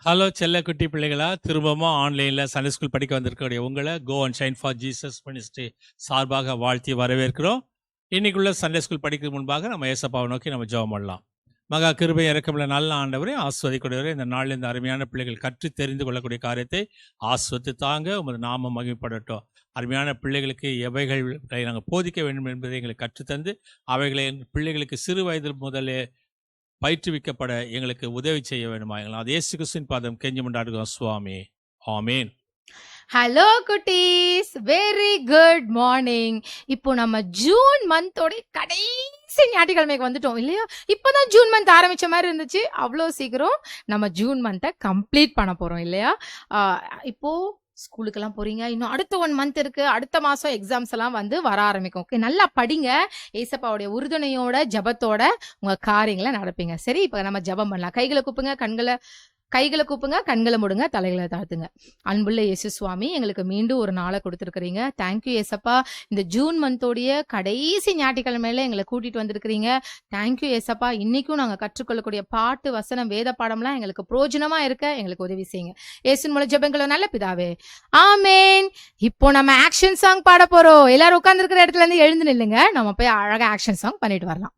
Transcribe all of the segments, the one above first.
Hello செல்ல குட்டி பிள்ளைகளா, திரும்பவும் ஆன்லைனில் சண்டே ஸ்கூல் படிக்க வந்திருக்கக்கூடிய உங்களை go and shine for Jesus ministry சார்பாக வாழ்த்தி வரவேற்கிறோம். இன்னைக்குள்ள சண்டே ஸ்கூல் படிக்கிறதுக்கு முன்பாக நம்ம ஏசப்பாவை நோக்கி நம்ம ஜெபம் பண்ணலாம். மகா கிருபை இறக்கமுள்ள நல்ல ஆண்டவரே, ஆஸ்வதிக்கூடியவரே, இந்த நாளில் இந்த அருமையான பிள்ளைகள் கற்று தெரிந்து கொள்ளக்கூடிய காரியத்தை ஆஸ்வத்து தாங்க, உமது நாமம் மகிமைப்படட்டும். அருமையான பிள்ளைகளுக்கு எவைகளை நாங்கள் போதிக்க வேண்டும் என்பதை எங்களுக்கு கற்றுத்தந்து அவைகளை பிள்ளைகளுக்கு சிறு வயதில் முதலே பயிற்றுவிக்கப்பட எங்களுக்கு உதவி செய்ய வேண்டுமா? அது இயேசு கிறிஸ்துவின் பாதம் கெஞ்சி கொண்டாடுகிறோம் சுவாமி. ஆமீன். ஹலோ குட்டீஸ், வெரி குட் மார்னிங். இப்போ நம்ம ஜூன் மந்தோட கடைசி ஞாயிற்றுக்கிழமைக்கு வந்துட்டோம் இல்லையா? இப்போதான் ஜூன் மந்த் ஆரம்பிச்ச மாதிரி இருந்துச்சு. அவ்வளோ சீக்கிரம் நம்ம ஜூன் மந்த்தை கம்ப்ளீட் பண்ண போறோம் இல்லையா? இப்போ ஸ்கூலுக்கெல்லாம் போறீங்க. இன்னும் அடுத்த 1 மந்த் இருக்கு. அடுத்த மாசம் எக்ஸாம்ஸ் எல்லாம் வந்து வர ஆரம்பிக்கும். ஓகே, நல்லா படிங்க. ஏசப்பாவுடைய உறுதுணையோட ஜபத்தோட உங்க காரியங்களை நடப்பீங்க. சரி, இப்ப நம்ம ஜபம் பண்ணலாம். கைகளை கூப்புங்க, கண்களை மூடுங்க, தலைகளை தாழ்த்துங்க. அன்புள்ள இயேசு சுவாமி, எங்களுக்கு மீண்டும் ஒரு நாளை கொடுத்துருக்கிறீங்க. தேங்க்யூ ஏசப்பா. இந்த ஜூன் மந்தோடைய கடைசி ஞாயிற்றுக்கிழமையில எங்களை கூட்டிட்டு வந்திருக்கிறீங்க. தேங்க்யூ ஏசப்பா. இன்னைக்கும் நாங்கள் கற்றுக்கொள்ளக்கூடிய பாட்டு, வசனம், வேத பாடம்லாம் எங்களுக்கு பிரயோஜனமா இருக்க எங்களுக்கு உதவி செய்யுங்க. இயேசுவின் மூலம் ஜெபங்களோ நல்ல பிதாவே, ஆமேன். இப்போ நம்ம ஆக்ஷன் சாங் பாட போறோம். எல்லாரும் உட்கார்ந்துருக்கிற இடத்துல இருந்து எழுந்து நில்லுங்க. நம்ம போய் அழகா ஆக்ஷன் சாங் பண்ணிட்டு வரலாம்.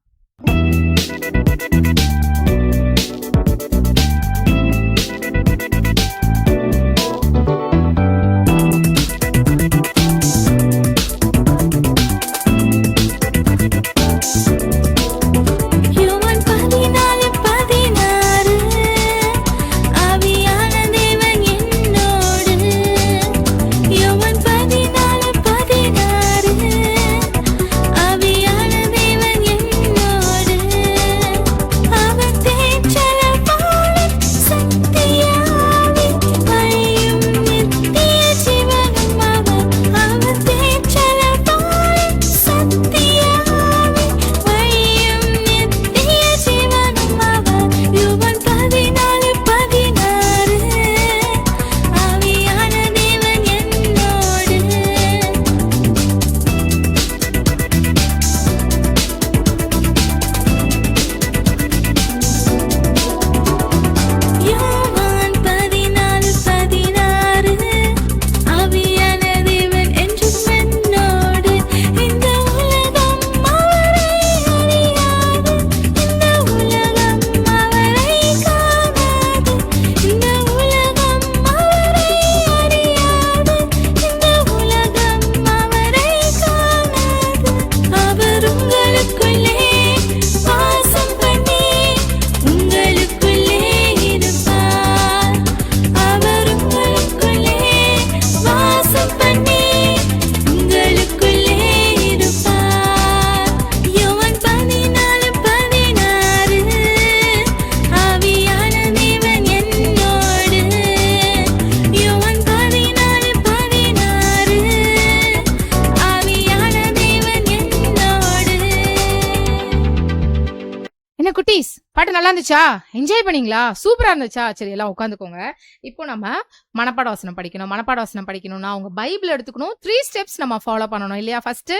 குட்டீஸ், பாட்டு நல்லா இருந்துச்சா? என்ஜாய் பண்ணீங்களா? சூப்பரா இருந்துச்சா? சரி, எல்லாம் உட்காந்துக்கோங்க. இப்போ நம்ம மனப்பாட வசனம் படிக்கணும். மனப்பாட வசனம் படிக்கணும்னா உங்க பைபிள் எடுத்துக்கணும். 3 ஸ்டெப்ஸ் நம்ம ஃபாலோ பண்ணணும் இல்லையா? ஃபர்ஸ்ட்,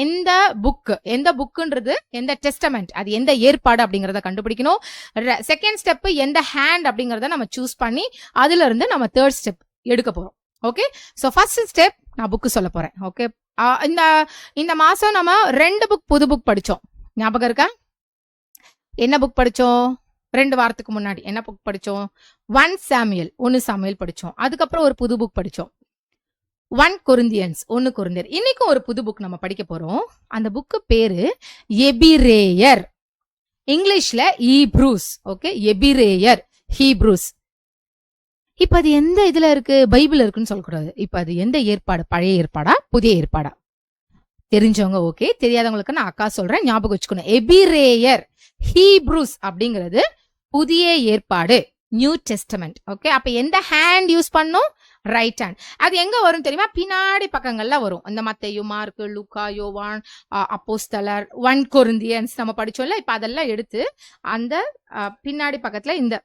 எந்த புக்குன்றது, எந்த டெஸ்டமெண்ட், அது எந்த ஏற்பாடு அப்படிங்கறத கண்டுபிடிக்கணும். செகண்ட் ஸ்டெப், எந்த ஹேண்ட் அப்படிங்கறத நம்ம சூஸ் பண்ணி அதுல இருந்து நம்ம 3rd ஸ்டெப் எடுக்க போறோம். ஓகே, சோ ஃபர்ஸ்ட் ஸ்டெப் நான் புக்கு சொல்ல போறேன். ஓகே, இந்த மாசம் நம்ம 2 புக், புது புக் படிச்சோம். ஞாபகம் இருக்கா? என்ன புக் படிச்சோம்? 2 வாரத்துக்கு முன்னாடி என்ன புக் படிச்சோம்? 1 சாமுவேல் படிச்சோம். அதுக்கப்புறம் ஒரு புது புக் படிச்சோம், 1 கொரிந்தியன்ஸ். இன்னைக்கும் ஒரு புது புக் நம்ம படிக்க போறோம். அந்த புக்கு பேரு எபிரேயர், இங்கிலீஷ்ல ஹீப்ரூஸ். ஓகே, எபிரேயர், ஹீப்ரூஸ். இப்ப அது எந்த இதுல இருக்கு? பைபிள் இருக்குன்னு சொல்லக்கூடாது. இப்ப அது எந்த ஏற்பாடு? பழைய ஏற்பாடா, புதிய ஏற்பாடா? தெரிஞ்சவங்க ஓகே, தெரியாதவங்களுக்கு நான் அக்கா சொல்றேன், ஞாபகம் வச்சுக்கணும். எபிரேயர், ஹீப்ரூஸ் அப்படிங்கிறது புதிய ஏற்பாடு, நியூ டெஸ்டமெண்ட். ஓகே, அப்ப எந்த ஹேண்ட் யூஸ் பண்ணும்? Right hand. அது எங்க வரும் தெரியுமா? பின்னாடி பக்கங்கள்ல வரும். இந்த மத்தேயு, மார்க்கு, லூக்கா, யோவான், அப்போஸ்தலர், 1 கொரிந்தியன்ஸ் நம்ம படிச்சோம்ல. இப்ப அதெல்லாம் எடுத்து அந்த பின்னாடி பக்கத்துல இந்த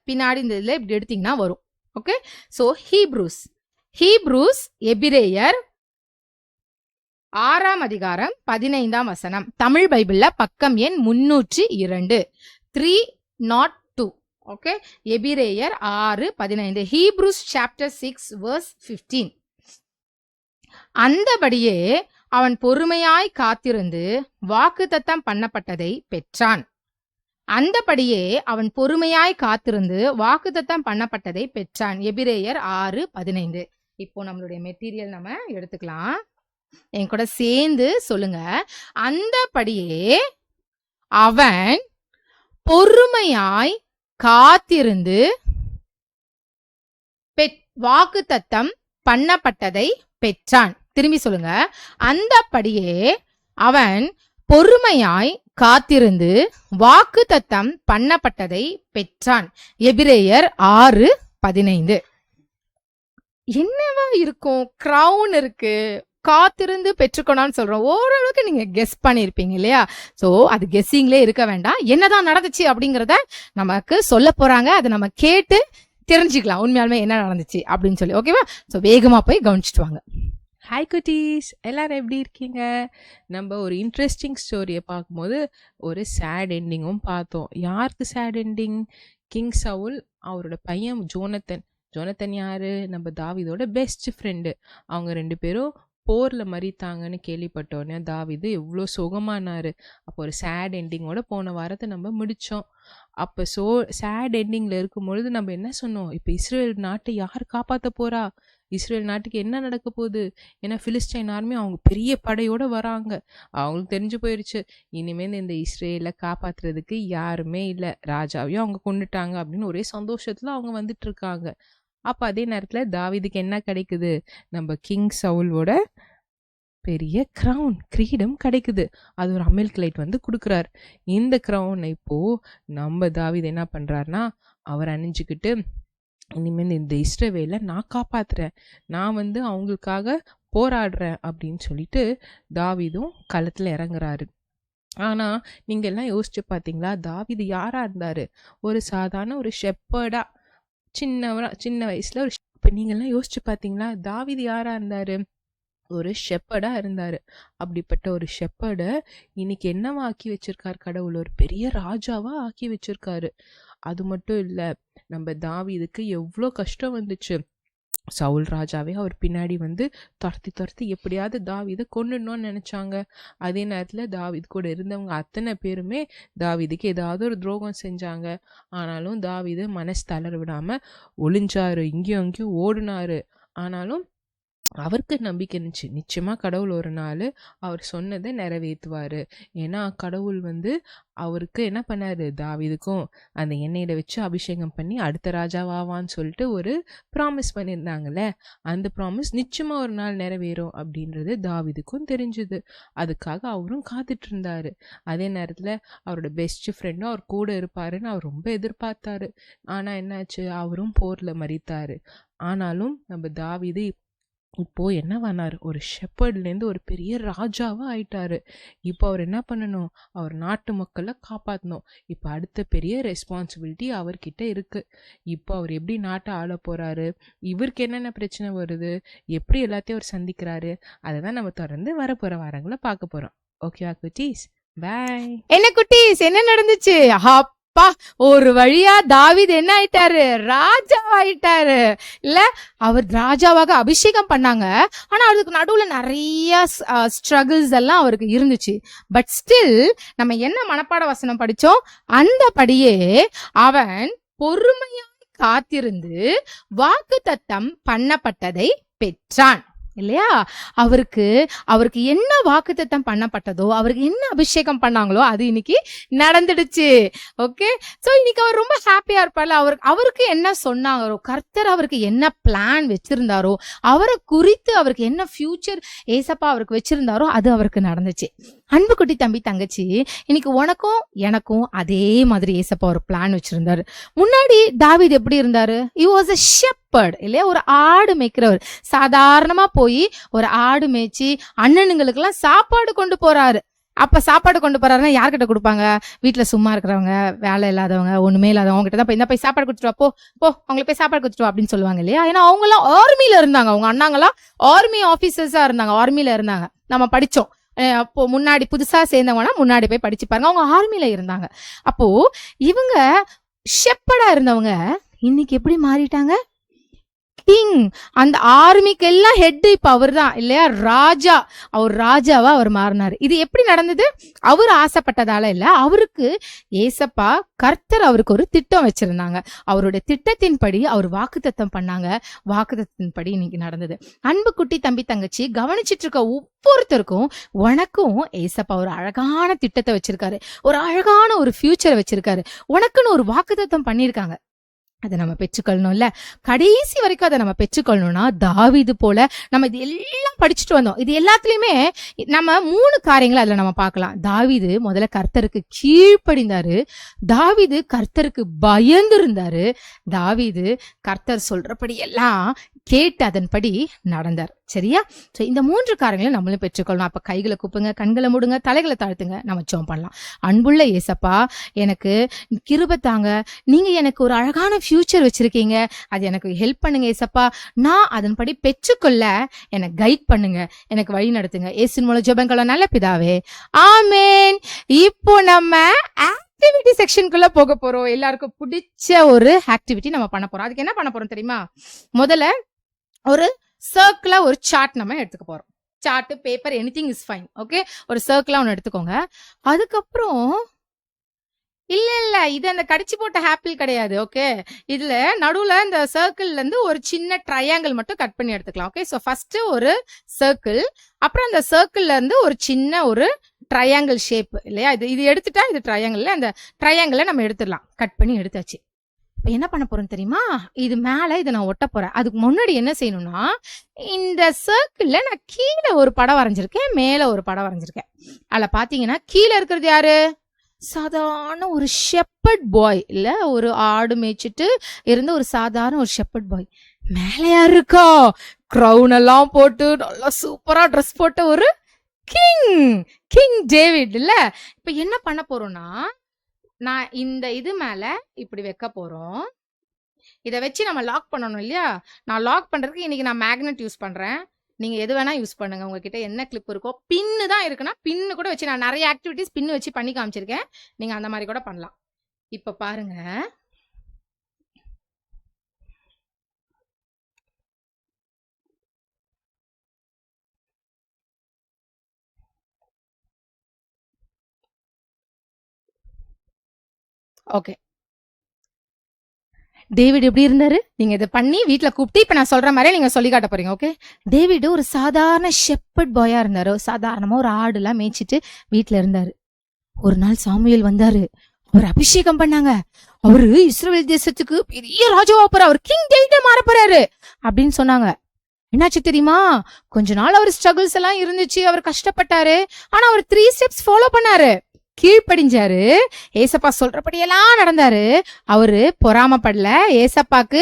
இதுல இப்படி எடுத்தீங்கன்னா வரும். ஓகே, சோ ஹீப்ரூஸ், எபிரேயர் 6ஆம் அதிகாரம் 15ஆம் வசனம். தமிழ் பைபிள்ல பக்கம் எண் 302, 302. ஓகே, எபிரேயர் 6:15. Hebrews chapter 6:15. அந்தபடியே அவன் பொறுமையாய் காத்திருந்து வாக்குத்தத்தம் பண்ணப்பட்டதை பெற்றான். அந்தபடியே அவன் பொறுமையாய் காத்திருந்து வாக்குத்தத்தம் பண்ணப்பட்டதை பெற்றான். எபிரேயர் 6:15. இப்போ நம்மளுடைய மெட்டீரியல் நம்ம எடுத்துக்கலாம். என் கூட சேர்ந்து சொல்லுங்க. அந்தபடியே அவன் பொறுமையாய் காத்திருந்து வாக்குத்தத்தம் பண்ணப்பட்டதை பெற்றான். திரும்பி சொல்லுங்க. அந்தபடியே அவன் பொறுமையாய் காத்திருந்து வாக்குத்தத்தம் பண்ணப்பட்டதை பெற்றான். எபிரேயர் 6:15. என்னவா இருக்கும்? கிரவுன் இருக்கு, காத்திருந்து பெற்றுக்கணும்னு சொல்றோம். ஓரளவுக்கு நீங்க கெஸ் பண்ணிருப்பீங்க இல்லையா? சோ அது கெஸ்ஸிங்லே இருக்க வேண்டாம். என்னதான் நடந்துச்சு அப்படிங்கறத நமக்கு சொல்ல போறாங்க. அதை நம்ம கேட்டு தெரிஞ்சுக்கலாம் உண்மையாலுமே என்ன நடந்துச்சு அப்படின்னு சொல்லி. ஓகேவா? சோ வேகமா போய் கவனிச்சுட்டு வாங்க. ஹாய் குட்டீஸ், எல்லாரும் எப்படி இருக்கீங்க? நம்ம ஒரு இன்ட்ரெஸ்டிங் ஸ்டோரியை பார்க்கும்போது ஒரு சேட் எண்டிங்கும் பார்த்தோம். யாருக்கு சேட் எண்டிங்? கிங் சவுல், அவரோட பையன் ஜோனத்தன் யாரு? நம்ம தாவீதோட பெஸ்ட் ஃப்ரெண்டு. அவங்க 2 பேரும் போர்ல மறித்தாங்கன்னு கேள்விப்பட்டோன்னே தாவீது எவ்வளோ சோகமானாரு. அப்போ ஒரு சேட் எண்டிங்கோட போன வாரத்தை நம்ம முடிச்சோம். அப்போ சேட் எண்டிங்ல இருக்கும் பொழுது நம்ம என்ன சொன்னோம்? இப்போ இஸ்ரேல் நாட்டை யார் காப்பாற்ற போறா? இஸ்ரேல் நாட்டுக்கு என்ன நடக்க போகுது? ஏன்னா பிலிஸ்டைன் ஆர்மி அவங்க பெரிய படையோட வராங்க. அவங்களுக்கு தெரிஞ்சு போயிடுச்சு, இனிமேல் இந்த இஸ்ரேலை காப்பாத்துறதுக்கு யாருமே இல்லை, ராஜாவையும் அவங்க கொண்டுட்டாங்க அப்படின்னு ஒரே சந்தோஷத்துல அவங்க வந்துட்டு இருக்காங்க. அப்ப அதே நேரத்துல தாவீதுக்கு என்ன கிடைக்குது? நம்ம கிங் சவுலோட பெரிய கிரீடம் கிடைக்குது. அது ஒரு அமில்க்லைட் வந்து கொடுக்குறாரு. இந்த கிரவுனை இப்போ நம்ம தாவீது என்ன பண்றாருன்னா அவர் அணிஞ்சுக்கிட்டு, இனிமேல் இந்த இஸ்ரவேலை நான் காப்பாத்துறேன், நான் வந்து அவங்களுக்காக போராடுறேன் அப்படின்னு சொல்லிட்டு தாவீதும் களத்துல இறங்குறாரு. ஆனா நீங்க எல்லாம் யோசிச்சு பாத்தீங்களா? தாவீது யாரா இருந்தாரு? ஒரு சாதாரண ஒரு ஷெப்பர்டா, சின்ன வயசுல ஒரு இப்ப நீங்க எல்லாம் யோசிச்சு பாத்தீங்களா? தாவீது யாரா இருந்தாரு? ஒரு ஷெப்பர்டா இருந்தாரு. அப்படிப்பட்ட ஒரு ஷெப்பர்ட இன்னைக்கு என்னவா ஆக்கி வச்சிருக்காரு கடவுள்? ஒரு பெரிய ராஜாவா ஆக்கி வச்சிருக்காரு. அது மட்டும் இல்ல, நம்ம தாவீதுக்கு எவ்வளோ கஷ்டம் வந்துச்சு. சவுல் ராஜாவே அவர் பின்னாடி வந்து துரத்தி எப்படியாவது தாவீதை கொன்னுடணும்னு நினைச்சாங்க. அதே நேரத்துல தாவீது கூட இருந்தவங்க அத்தனை பேருமே தாவீதுக்கு ஏதாவது ஒரு துரோகம் செஞ்சாங்க. ஆனாலும் தாவீது மனசு தளர விடாம ஒளிஞ்சாரு, இங்கேயும் அங்கேயும் ஓடினாரு. ஆனாலும் அவருக்கு நம்பிக்கை இருந்துச்சு, நிச்சயமா கடவுள் ஒரு நாள் அவர் சொன்னதை நிறைவேற்றுவாரு. ஏன்னா கடவுள் வந்து அவருக்கு என்ன பண்ணாரு? தாவீதுக்கும் அந்த எண்ணெயில வச்சு அபிஷேகம் பண்ணி அடுத்த ராஜாவாவான்னு சொல்லிட்டு ஒரு ப்ராமிஸ் பண்ணியிருந்தாங்கல்ல, அந்த ப்ராமிஸ் நிச்சயமா ஒரு நாள் நிறைவேறும் அப்படின்றது தாவீதுக்கும் தெரிஞ்சுது. அதுக்காக அவரும் காத்துட்டு இருந்தாரு. அதே நேரத்துல அவரோட பெஸ்ட் ஃப்ரெண்டும் அவர் கூட இருப்பாருன்னு அவர் ரொம்ப எதிர்பார்த்தாரு. ஆனா என்னாச்சு? அவரும் போர்ல மரித்தாரு. ஆனாலும் நம்ம தாவீது இப்போ என்னவானார்? ஒரு ஷெப்பர்ட்லேருந்து ஒரு பெரிய ராஜாவா ஆயிட்டாரு. இப்போ அவர் என்ன பண்ணணும்? அவர் நாட்டு மக்களை காப்பாற்றணும். இப்போ அடுத்த பெரிய ரெஸ்பான்சிபிலிட்டி அவர்கிட்ட இருக்கு. இப்போ அவர் எப்படி நாட்டை ஆள போறாரு? இவருக்கு என்னென்ன பிரச்சனை வருது? எப்படி எல்லாத்தையும் அவர் சந்திக்கிறாரு? அதை தான் நம்ம தொடர்ந்து வரப்போற வாரங்களை பார்க்க போறோம். ஓகேவா குட்டீஸ்? பாய். என்ன குட்டீஸ், என்ன நடந்துச்சு? அப்பா, ஒரு வழியா தாவீது என்ன ஆயிட்டாரு? ராஜாவாயிட்டாரு இல்ல? அவர் ராஜாவாக அபிஷேகம் பண்ணாங்க. ஆனா அதுக்கு நடுவுல நிறைய ஸ்ட்ரகிள்ஸ் எல்லாம் அவருக்கு இருந்துச்சு. பட் ஸ்டில் நம்ம என்ன மனப்பாட வசனம் படிச்சோம்? அந்தபடியே அவன் பொறுமையாய் காத்திருந்து வாக்குத்தத்தம் பண்ணப்பட்டதை பெற்றான். இல்லையா? அவருக்கு என்ன வாக்குத்தத்தம் பண்ணப்பட்டதோ, அவருக்கு என்ன அபிஷேகம் பண்ணாங்களோ அது இன்னைக்கு நடந்துடுச்சு. ஓகே, சோ இன்னைக்கு அவர் ரொம்ப ஹாப்பியா இருப்பார்ல. அவருக்கு என்ன சொன்னாரோ, கர்த்தர் அவருக்கு என்ன பிளான் வச்சிருந்தாரோ, அவரை குறித்து அவருக்கு என்ன ஃபியூச்சர் ஏசப்பா அவருக்கு வச்சிருந்தாரோ அது அவருக்கு நடந்துச்சு. அன்பு குட்டி தம்பி தங்கச்சி, இன்னைக்கு உனக்கும் எனக்கும் அதே மாதிரி ஏசப்பா ஒரு பிளான் வச்சிருந்தாரு. முன்னாடி தாவீது எப்படி இருந்தாரு? he was a shepherd இல்லையா? ஒரு ஆடு மேய்க்கிறவர். சாதாரணமா போய் ஒரு ஆடு மேய்ச்சி அண்ணனுங்களுக்கு எல்லாம் சாப்பாடு கொண்டு போறாரு. அப்ப சாப்பாடு கொண்டு போறாருன்னா யார்கிட்ட கொடுப்பாங்க? வீட்டுல சும்மா இருக்கிறவங்க, வேலை இல்லாதவங்க, ஒண்ணுமே இல்லாதவங்க கிட்ட தான் போய் சாப்பாடு கொடுத்துட்டு வா, போ அவங்களுக்கு போய் சாப்பாடு கொடுத்துட்டு வா அப்படின்னு சொல்லுவாங்க இல்லையா? ஏன்னா அவங்க எல்லாம் ஆர்மில இருந்தாங்க. அவங்க அண்ணாங்களாம் ஆர்மி ஆபீசர்ஸா இருந்தாங்க, ஆர்மில இருந்தாங்க. நம்ம படிச்சோம். அப்போ முன்னாடி புதுசா சேர்ந்தவங்கன்னா முன்னாடி போய் படிச்சு பாருங்க, அவங்க ஆர்மில இருந்தாங்க. அப்போ இவங்க ஷெப்பர்டா இருந்தவங்க இன்னைக்கு எப்படி மாறிட்டாங்க? கிங். அந்த ஆர்மிக்கு எல்லாம் ஹெட் இப்ப அவர் தான் இல்லையா, ராஜா. அவர் ராஜாவா அவர் மாறினாரு. இது எப்படி நடந்தது? அவர் ஆசைப்பட்டதால இல்ல, அவருக்கு ஏசப்பா கர்த்தர் அவருக்கு ஒரு திட்டம் வச்சிருந்தாங்க. அவருடைய திட்டத்தின்படி அவர் வாக்குத்தத்தம் பண்ணாங்க. வாக்குத்தத்தின்படி இன்னைக்கு நடந்தது. அன்பு குட்டி தம்பி தங்கச்சி கவனிச்சிட்டு இருக்க ஒவ்வொருத்தருக்கும், உனக்கும் ஏசப்பா ஒரு அழகான திட்டத்தை வச்சிருக்காரு, ஒரு அழகான ஒரு ஃபியூச்சரை வச்சிருக்காரு. உனக்குன்னு ஒரு வாக்குத்தத்தம் பண்ணிருக்காங்க. அதை நம்ம பெற்றுக்கொள்ளணும்ல. கடைசி வரைக்கும் அதை நம்ம பெற்றுக்கொள்ளணும்னா தாவீது போல நம்ம இது எல்லாம் படிச்சுட்டு வந்தோம். இது எல்லாத்துலயுமே நம்ம 3 காரியங்களை அதுல நம்ம பார்க்கலாம். தாவீது முதல்ல கர்த்தருக்கு கீழ்ப்படிந்தாரு. தாவீது கர்த்தருக்கு பயந்து இருந்தாரு. தாவீது கர்த்தர் சொல்றபடி எல்லாம் கேட்டு அதன்படி நடந்தார். சரியா? சோ இந்த 3 காரியங்களை நம்மளும் பெற்றுக்கொள்ளணும். அப்ப கைகளை கூப்புங்க, கண்களை மூடுங்க, தலைகளை தாழ்த்துங்க, நம்ம ஜெபம் பண்ணலாம். அன்புள்ள ஏசப்பா, எனக்கு கிருபை தாங்க. நீங்க எனக்கு ஒரு அழகான ஃபியூச்சர் வச்சிருக்கீங்க. அது எனக்கு ஹெல்ப் பண்ணுங்க ஏசப்பா. நான் அதன்படி பெற்றுக்கொள்ள எனக்கு கைட் பண்ணுங்க, எனக்கு வழி நடத்துங்க. இயேசுவின் மூலம் ஜெபங்கள நல்ல பிதாவே, ஆமென். இப்போ நம்ம ஆக்டிவிட்டி செக்ஷனுக்குள்ள போக போறோம். எல்லாருக்கும் பிடிச்ச ஒரு ஆக்டிவிட்டி நம்ம பண்ண போறோம். அதுக்கு என்ன பண்ண போறோம் தெரியுமா? முதல்ல ஒரு சர்க்கிளா ஒரு சார்ட் நம்ம எடுத்துக்க போறோம். Chart, paper, anything is fine. Okay, ஒரு சர்க்கிளா ஒன்று எடுத்துக்கோங்க. அதுக்கப்புறம் இல்ல இது அந்த கடிச்சு போட்ட ஆப்பிள் கிடையாது. ஓகே, இதுல நடுவுல இந்த சர்க்கிள்ல இருந்து ஒரு சின்ன ட்ரையாங்கிள் மட்டும் கட் பண்ணி எடுத்துக்கலாம். ஓகே, சோ ஃபர்ஸ்ட் ஒரு சர்க்கிள், அப்புறம் அந்த சர்க்கிள்ல இருந்து ஒரு சின்ன ஒரு ட்ரையாங்கிள் ஷேப் இல்லையா, இது எடுத்துட்டா இது ட்ரையாங்கிள். அந்த ட்ரையாங்கிளை நம்ம எடுத்துடலாம். கட் பண்ணி எடுத்தாச்சு. இப்ப என்ன பண்ண போறோம் தெரியுமா? இது மேல இதை நான் ஒட்ட போறேன். அதுக்கு முன்னாடி என்ன செய்யணும்னா, இந்த சர்க்கிள்ல நான் கீழே ஒரு படம் வரைஞ்சிருக்கேன், மேல ஒரு படம் வரைஞ்சிருக்கேன். அதுல பாத்தீங்கன்னா கீழே இருக்கிறது யாரு? சாதாரண ஒரு ஷெப்பர்ட் பாய் இல்ல, ஒரு ஆடு மேய்ச்சிட்டு இருந்த ஒரு சாதாரண ஒரு ஷெப்பர்ட் பாய். மேல யாரு இருக்கா? கிரவுன் எல்லாம் போட்டு நல்லா சூப்பரா ட்ரெஸ் போட்ட ஒரு கிங் டேவிட் இல்ல. இப்ப என்ன பண்ண போறோம்னா, நான் இந்த இது மேல இப்படி வைக்க போறோம். இதை வச்சு நம்ம லாக் பண்ணணும் இல்லையா? நான் லாக் பண்றதுக்கு இன்னைக்கு நான் மேக்னெட் யூஸ் பண்றேன். நீங்க எது வேணா யூஸ் பண்ணுங்க. உங்ககிட்ட என்ன கிளிப் இருக்கோ, பின்னு தான் இருக்குன்னா பின்னு கூட வச்சு, நான் நிறைய ஆக்டிவிட்டிஸ் பின்னு வச்சு பண்ணி காமிச்சிருக்கேன். நீங்க அந்த மாதிரி கூட பண்ணலாம். இப்ப பாருங்க, ஓகே. டேவிட் எப்படி இருந்தாரு? நீங்க இதை பண்ணி வீட்டுல கூப்பிட்டு இப்ப நான் சொல்ற மாதிரி நீங்க சொல்லி காட்ட போறீங்க. ஓகே, டேவிட் ஒரு சாதாரண ஷெப்பர்ட் பாயா இருந்தாரு. சாதாரணமா ஒரு ஆடு எல்லாம் மேய்ச்சிட்டு வீட்டுல இருந்தாரு. ஒரு நாள் சாமுவேல் வந்தாரு. அவர் அபிஷேகம் பண்ணாங்க. அவரு இஸ்ரவேல் தேசத்துக்கு பெரிய ராஜாவா போற, அவர் கிங் டேவிடே மாற போறாரு அப்படின்னு சொன்னாங்க. என்னாச்சு தெரியுமா? கொஞ்ச நாள் அவர் ஸ்ட்ரகிள்ஸ் எல்லாம் இருந்துச்சு, அவர் கஷ்டப்பட்டாரு. ஆனா அவர் 3 ஸ்டெப்ஸ் ஃபாலோ பண்ணாரு. கீழ்ப்படிஞ்சாரு, ஏசப்பா சொல்றபடியெல்லாம் நடந்தாரு. அவரு பொறாமப்படல, ஏசப்பாக்கு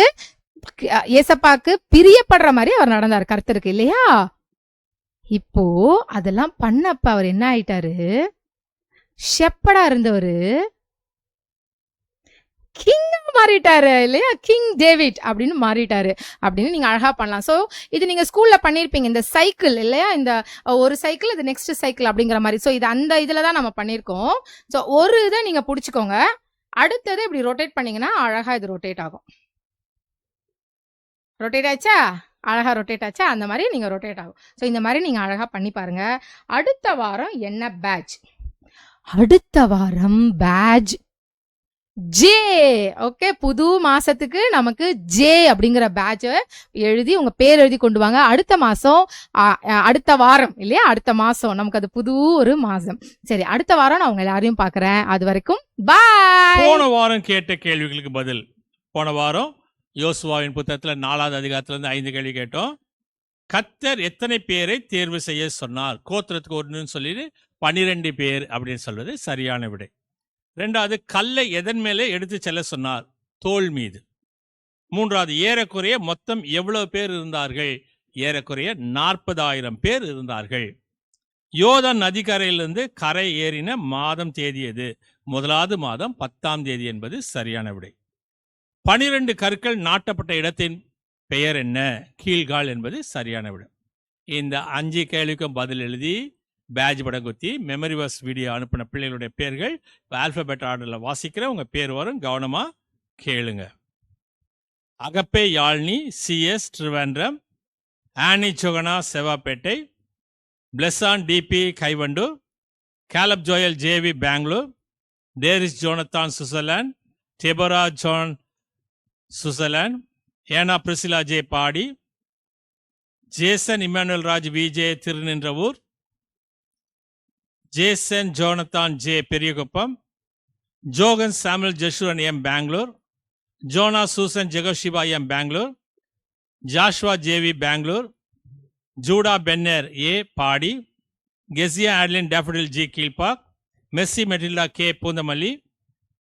பிரியப்படுற மாதிரி அவர் நடந்தாரு கர்த்தருக்கு இல்லையா? இப்போ அதெல்லாம் பண்ணப்ப அவர் என்ன ஆயிட்டாரு? ஷெப்பர்டா இருந்தவரு கிங்கா மாறிட்டாரு இல்லையா? கிங் டேவிட் அப்படின்னு மாறிட்டாரு அப்படின்னு நீங்க அழகா பண்ணலாம். சோ இது நீங்க ஸ்கூல்ல பண்ணிருப்பீங்க, இந்த சைக்கிள் இல்லையா? இந்த ஒரு சைக்கிள், இது நெக்ஸ்ட் சைக்கிள் அப்படிங்கிற மாதிரி. சோ இது அந்த இதுலதான் நம்ம பண்ணிருக்கோம். சோ ஒரு இதை நீங்க புடிச்சுக்கோங்க, அடுத்தது இப்படி ரொட்டேட் பண்ணீங்கன்னா அழகா இது ரொட்டேட் ஆகும். ரொட்டேட் ஆச்சா? அழகா ரொட்டேட் ஆச்சா? அந்த மாதிரி நீங்க ரொட்டேட் ஆகும். சோ இந்த மாதிரி நீங்க அழகா பண்ணி பாருங்க. அடுத்த வாரம் என்ன பேட்ச்? அடுத்த வாரம் பேட்ச் ஜே. ஓகே, புது மாசத்துக்கு நமக்கு ஜே அப்படிங்கிற பேட்ச் எழுதி உங்க பேர் எழுதி கொண்டு வாங்க. அடுத்த மாசம், அடுத்த வாரம் இல்லையா, அடுத்த மாசம் நமக்கு அது புது ஒரு மாசம். சரி, அடுத்த வாரம் நான் உங்க எல்லாரையும் பாக்குறேன். அது வரைக்கும் பாய். போன வாரம் கேட்ட கேள்விகளுக்கு பதில். போன வாரம் யோசுவாவின் புத்தகத்துல 4வது அதிகாரத்துல இருந்து 5 கேள்வி கேட்டோம். கர்த்தர் எத்தனை பேரை தேர்வு செய்ய சொன்னார்? கோத்திரத்துக்கு ஒன்றுன்னு சொல்லிட்டு 12 பேர் அப்படின்னு சொல்வது சரியான விடை. 2வது, கல்லை எதன் மேலே எடுத்து செல்ல சொன்னார்? தோல் மீது. 3வது, ஏறக்குறைய மொத்தம் எவ்வளவு பேர் இருந்தார்கள்? ஏறக்குறைய 40,000 பேர் இருந்தார்கள். யோர்தான் நதிக்கரையிலிருந்து கரை ஏறின மாதம் தேதி எது? 1வது மாதம் 10ஆம் தேதி என்பது சரியான விடை. 12 கற்கள் நாட்டப்பட்ட இடத்தின் பெயர் என்ன? கீழ்கால் என்பது சரியான விடை. இந்த 5 கேள்விக்கும் பதில் எழுதி பேட்ச் படம் குத்தி மெமரி வர்ஸ் வீடியோ அனுப்பின பிள்ளைகளுடைய பேர்கள் ஆல்பபெட் ஆர்டர்ல வாசிக்கிற உங்க பேர் வரும். கவனமா கேளுங்க. Agape Yazhini CS Thiruvendram, Annie Sohana Sevvapettai, Blesson DP Kaivandur, Caleb Joel JV Bangalore, Daris Jonathan Switzerland, Deborah John Switzerland, Ena Priscilla J Padi, Jason Immanuel Raj VJ Thirunindravur, Jason Jonathan J Periyakuppam, Johan Samuel Jeshurun M Bangalore, Jona Susan Jehosheba M Bangalore, Joshua JV Bangalore, Judah Benner A Padi, Keziah Adlin Daffodil G Kilpauk, Messi Matilda K Poonamallee,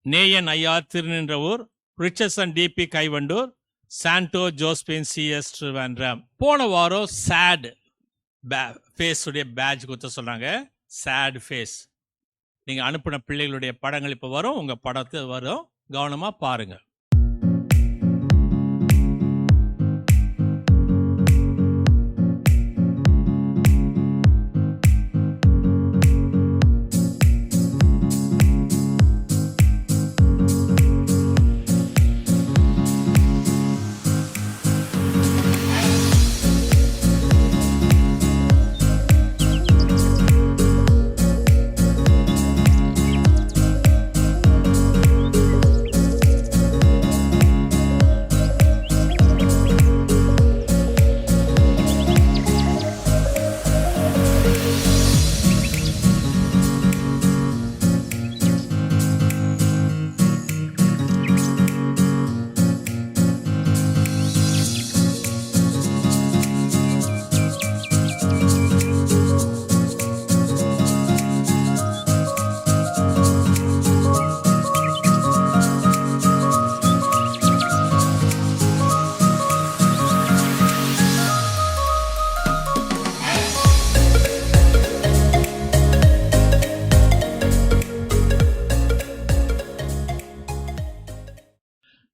Neyan IR Thirunindravur, Richardson DP Kaivandur, Sandow Josephine CS Trivandrum. போன வாரம் chat face உடைய batch கொடுத்த சொன்னாங்க. Chat face நீங்க அனுப்பின பிள்ளைகளுடைய படங்கள் இப்போ வரும், உங்க படத்தை வரும், கவனமா பாருங்க.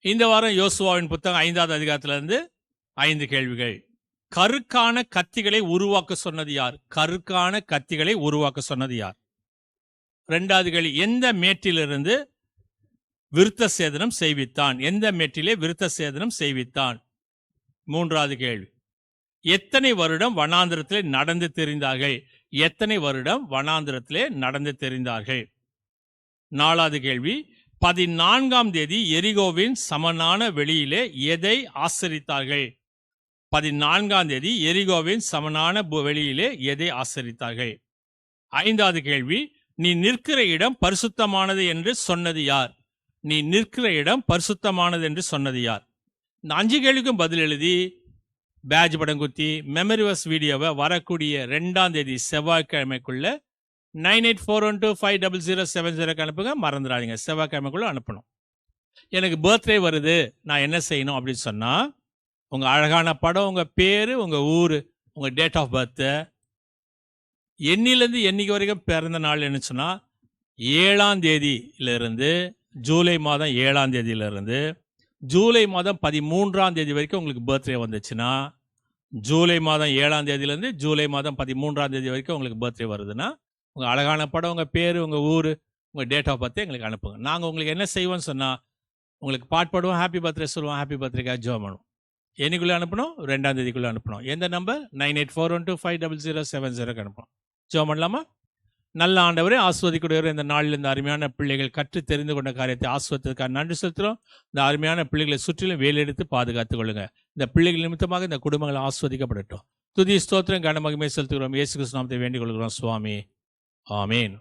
இந்த வாரம் யோசுவாவின் புத்தகம் 5வது அதிகாரத்திலிருந்து 5 கேள்விகள். கருக்கான கத்திகளை உருவாக்க சொன்னது யார்? கருக்கான கத்திகளை உருவாக்க சொன்னது யார்? 2வது கேள்வி, எந்த மேட்டிலிருந்து விருத்த சேதனம் செய்வித்தான்? எந்த மேட்டிலே விருத்த சேதனம் செய்வித்தான்? 3வது கேள்வி, எத்தனை வருடம் வனாந்திரத்திலே நடந்து தெரிந்தார்கள்? எத்தனை வருடம் வனாந்திரத்திலே நடந்து தெரிந்தார்கள்? 4வது கேள்வி, 14ஆம் தேதி எரிகோவின் சமனான வெளியிலே எதை ஆசரித்தார்கள்? 14ஆம் தேதி எரிகோவின் சமனான வெளியிலே எதை ஆசரித்தார்கள்? 5வது கேள்வி, நீ நிற்கிற இடம் பரிசுத்தமானது என்று சொன்னது யார்? நீ நிற்கிற இடம் பரிசுத்தமானது என்று சொன்னது யார்? இந்த 5 கேள்விக்கும் பதில் எழுதி பேட்ச் படம் குத்தி மெமரிவர்ஸ் வீடியோவை வரக்கூடிய 2ஆம் தேதி செவ்வாய்க்கிழமைக்குள்ள 9841250070 அனுப்புங்க. மறந்துடாதீங்க, செவ்வாய்க்கிழமைக்குள்ள அனுப்பணும். எனக்கு பர்த்டே வருது, நான் என்ன செய்யணும் அப்படின்னு சொன்னா, உங்க அழகான படம், உங்க பேரு, உங்க ஊரு, உங்க டேட் ஆஃப் பர்த், எண்ணிலிருந்து என்னைக்கு வரைக்கும் பிறந்த நாள் என்ன சொன்னா, 7ஆம் தேதியிலிருந்து ஜூலை மாதம் 7ஆம் தேதியிலிருந்து ஜூலை மாதம் 13ஆம் தேதி வரைக்கும் உங்களுக்கு பர்த்டே வந்துச்சுன்னா, ஜூலை மாதம் 7ஆம் தேதியிலிருந்து ஜூலை மாதம் 13ஆம் தேதி வரைக்கும் உங்களுக்கு பர்த்டே வருதுன்னா, உங்கள் அழகான படம், உங்கள் பேர், உங்கள் ஊர், உங்கள் டேட் ஆஃப் பர்த் எங்களுக்கு அனுப்புங்க. நாங்கள் உங்களுக்கு என்ன செய்வோம்னு சொன்னால், உங்களுக்கு பாடுவோம், ஹாப்பி பர்த்டே சொல்லுவோம், ஹாப்பி பர்த்டேக்காக ஜோம் பண்ணுவோம். என்னைக்குள்ளே அனுப்பணும்? 2ஆம் தேதிக்குள்ளே அனுப்பணும். எந்த நம்பர்? 9841250070 அனுப்பணும். ஜோம் பண்ணலாமா? நல்ல ஆண்டவரே, ஆஸ்வதிக்கூடியவர், இந்த நாளில் இந்த அருமையான பிள்ளைகள் கற்று தெரிந்து கொண்ட காரியத்தை ஆஸ்வதிக்காக நன்றி செலுத்துகிறோம். இந்த அருமையான பிள்ளைகளை சுற்றிலும் வேலெடுத்து பாதுகாத்துக் கொள்ளுங்க. இந்த பிள்ளைகள் நிமித்தமாக இந்த குடும்பங்கள் ஆஸ்வதிக்கப்படட்டும். துதி ஸ்தோத்திரம் கன மகிமை செலுத்துகிறோம். இயேசு கிறிஸ்து நாமத்தை வேண்டிக் கொள்கிறோம் சுவாமி. ஆமீன்.